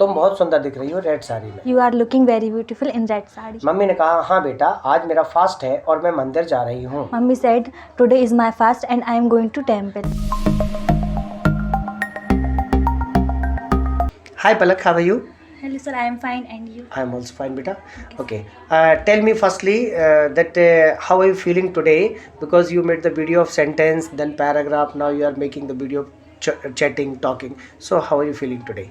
तुम बहुत सुंदर दिख रही हो रेड साड़ी में। You are looking very beautiful in red saree. Mummy ने कहा हाँ बेटा आज मेरा फास्ट है और मैं मंदिर जा रही हूँ। Mummy said, today is my fast and I am going to temple. Hi Palak, how are you? Hello sir, I am fine and you? I am also fine beta. Okay. Tell me firstly that how are you feeling today, because you made the video of sentence then paragraph, now you are making the video of chatting, talking. So how are you feeling today?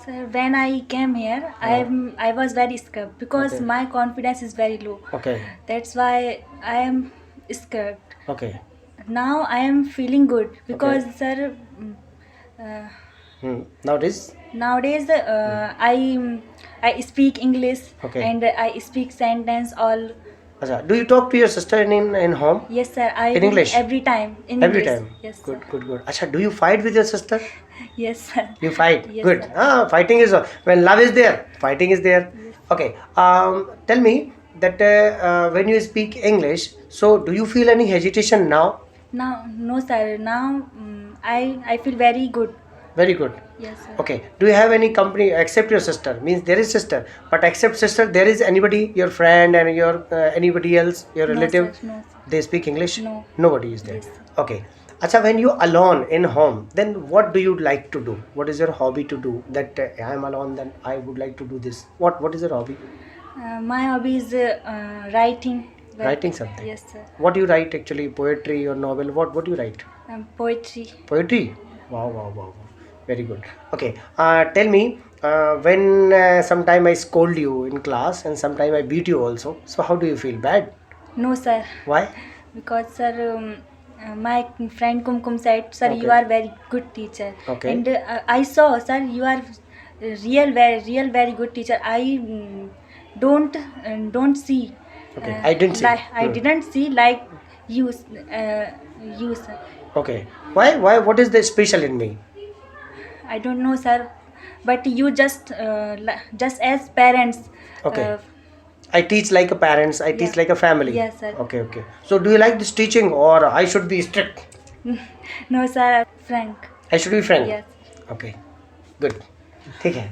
Sir, when I came here, I was very scared because Okay. my confidence is very low. Okay. That's why I am scared. Okay. Now I am feeling good because sir, uh, Nowadays? nowadays I speak English Okay. and I speak sentence all. Achha, do you talk to your sister in home? Yes sir, I In English? every time in Every English. time? Yes Good, sir. good, good. Achha, do you fight with your sister? Yes sir. You fight? Yes, Good. sir. Fighting is when love is there, fighting is there. Yes. Okay. Tell me that when you speak English, so do you feel any hesitation now? Now no sir. Now I feel very good. Very good. Yes sir. Okay. Do you have any company except your sister? Means there is sister, but except sister, there is anybody, your friend and your anybody else, your No, relative? sir, no, sir. They speak English? No. Nobody is there. Yes, sir. Okay. Acha, when you alone in home, then what do you like to do? What is your hobby to do? That I am alone, then I would like to do this. What is your hobby? My hobby is writing. Writing something. Yes sir. What do you write actually? Poetry or novel? What do you write? Poetry. Poetry. Wow, wow, wow, wow. Very good. Okay. Tell me when sometime I scold you in class and sometime I beat you also. So how do you feel? Bad? No sir. Why? Because sir, my friend Kumkum said, sir, you Okay. are very good teacher. Okay. And I saw, sir, you are very good teacher. I don't see. Okay. I didn't see. I didn't see like you, you sir. Okay. Why? What is the special in me? I don't know, sir, but you just as parents. Okay. I teach like a parents. I teach Yeah. like a family. Yes, sir. Okay, okay. So do you like this teaching or I should be strict? No, sir, frank. I should be frank. Yes. Okay. Good. ठीक है.